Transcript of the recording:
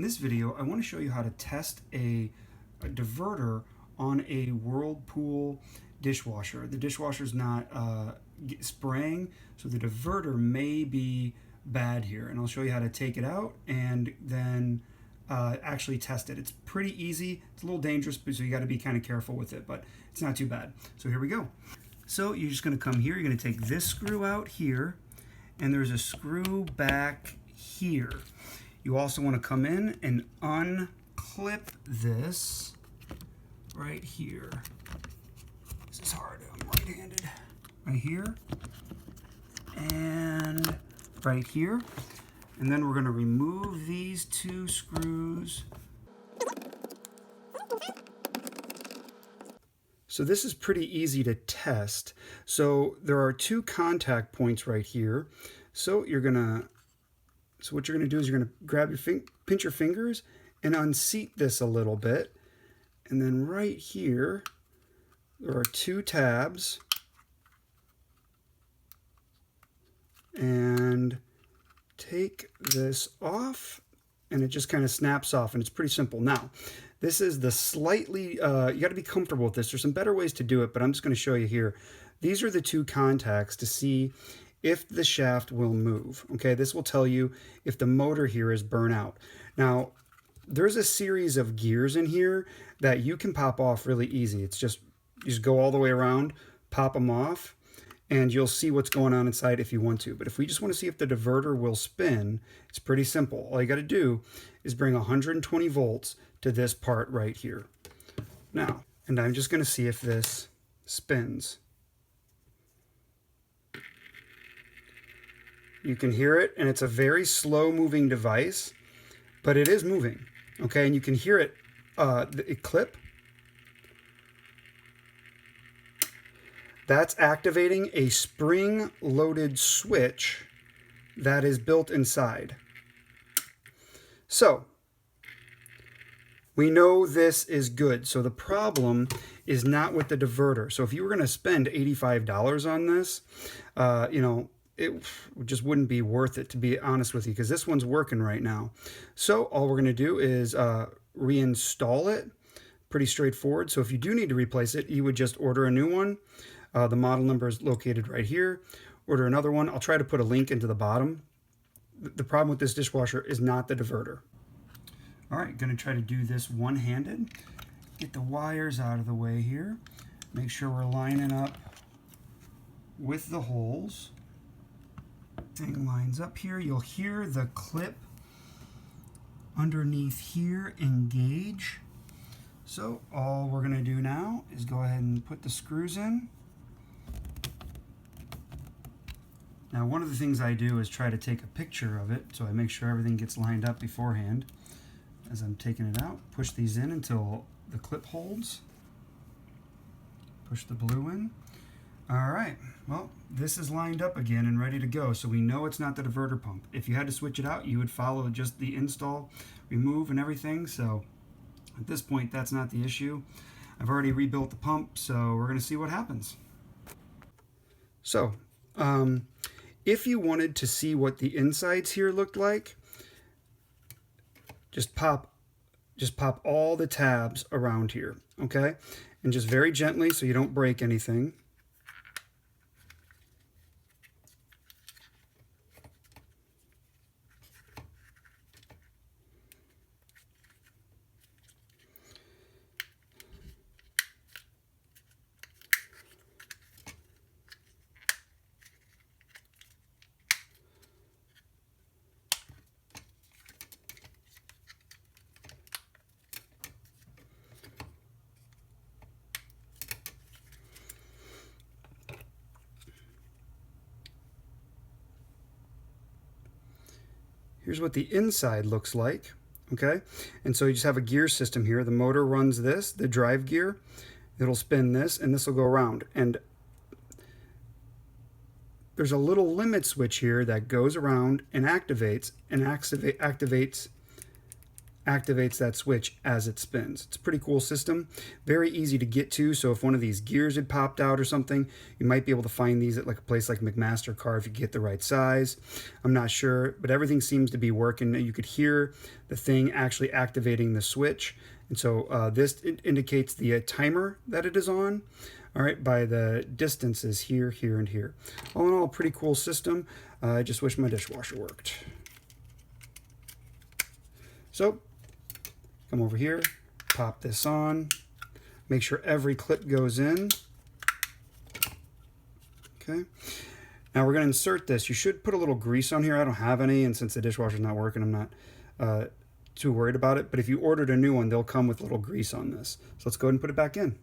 In this video, I want to show you how to test a diverter on a Whirlpool dishwasher. The dishwasher is not spraying, so the diverter may be bad here. And I'll show you how to take it out and then actually test it. It's pretty easy. It's a little dangerous, so you got to be kind of careful with it, but it's not too bad. So here we go. So you're just going to come here. You're going to take this screw out here, and there's a screw back here. You also want to come in and unclip this right here. This is hard, I'm right-handed. Right here and right here. And then we're going to remove these two screws. So this is pretty easy to test. So there are two contact points right here. So what you're going to do is you're going to grab your pinch your fingers and unseat this a little bit. And then right here, there are two tabs. And take this off, and it just kind of snaps off, and it's pretty simple. Now, this is the slightly, you got to be comfortable with this. There's some better ways to do it, but I'm just going to show you here. These are the two contacts to see if the shaft will move. Okay, this will tell you if the motor here is burnt out. Now, there's a series of gears in here that you can pop off really easy. It's just, you just go all the way around, pop them off, and you'll see what's going on inside if you want to. But if we just want to see if the diverter will spin, it's pretty simple. All you got to do is bring 120 volts to this part right here. Now, and I'm just going to see if this spins. You can hear it, and it's a very slow moving device, but it is moving. Okay, and you can hear it, it clip. That's activating a spring-loaded switch that is built inside. So, we know this is good. So the problem is not with the diverter. So if you were going to spend $85 on this, you know, it just wouldn't be worth it, to be honest with you, because this one's working right now. So all we're going to do is reinstall it. Pretty straightforward. So if you do need to replace it, you would just order a new one. The model number is located right here. Order another one. I'll try to put a link into the bottom. The problem with this dishwasher is not the diverter. All right, going to try to do this one-handed. Get the wires out of the way here. Make sure we're lining up with the holes. Thing lines up here. You'll hear the clip underneath here engage. So all we're going to do now is go ahead and put the screws in. Now, one of the things I do is try to take a picture of it, so I make sure everything gets lined up beforehand. As I'm taking it out, push these in until the clip holds. Push the blue in. All right, well, this is lined up again and ready to go, so we know it's not the diverter pump. If you had to switch it out, you would follow just the install, remove, and everything, so at this point, that's not the issue. I've already rebuilt the pump, so we're going to see what happens. So, if you wanted to see what the insides here looked like, just pop all the tabs around here, okay? And just very gently so you don't break anything. Here's what the inside looks like, okay? And so you just have a gear system here. The motor runs this, the drive gear. It'll spin this, and this will go around. And there's a little limit switch here that goes around and activates activates that switch as it spins. It's a pretty cool system, very easy to get to. So if one of these gears had popped out or something, you might be able to find these at like a place like McMaster-Carr if you get the right size. I'm not sure, but everything seems to be working. You could hear the thing actually activating the switch. And so this indicates the timer that it is on, all right, by the distances here, here, and here. All in all, a pretty cool system. I just wish my dishwasher worked. So, come over here, pop this on, make sure every clip goes in. Okay. Now we're going to insert this. You should put a little grease on here. I don't have any, and since the dishwasher's not working, I'm not too worried about it. But if you ordered a new one, they'll come with a little grease on this. So let's go ahead and put it back in.